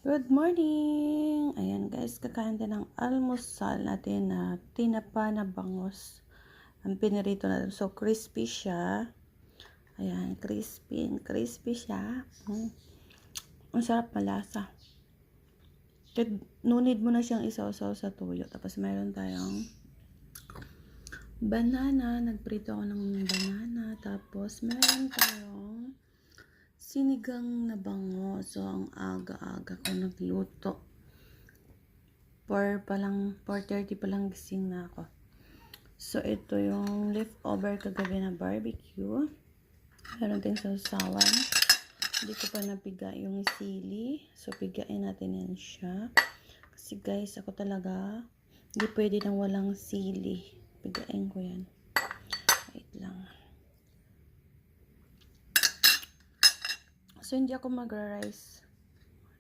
Good morning! Ayan guys, kakain din ng almusal natin na tinapa na bangus. Ang pinirito natin. So, crispy siya. Ayan, crispy siya. Ang sarap, malasa. No need mo na siyang isaw-saw sa tuyo. Tapos mayroon tayong banana. Nagprito ako ng banana. Tapos mayroon tayong sinigang na bango. So, ang aga-aga ko nagluto. 4:30 pa lang gising na ako. So, ito yung leftover kagabi na barbecue. Meron din sausawan. Hindi ko pa napiga yung sili. So, pigain natin yan siya. Kasi guys, ako talaga, hindi pwede nang walang sili. Pigain ko yan. Wait lang. So, hindi ako magra-rice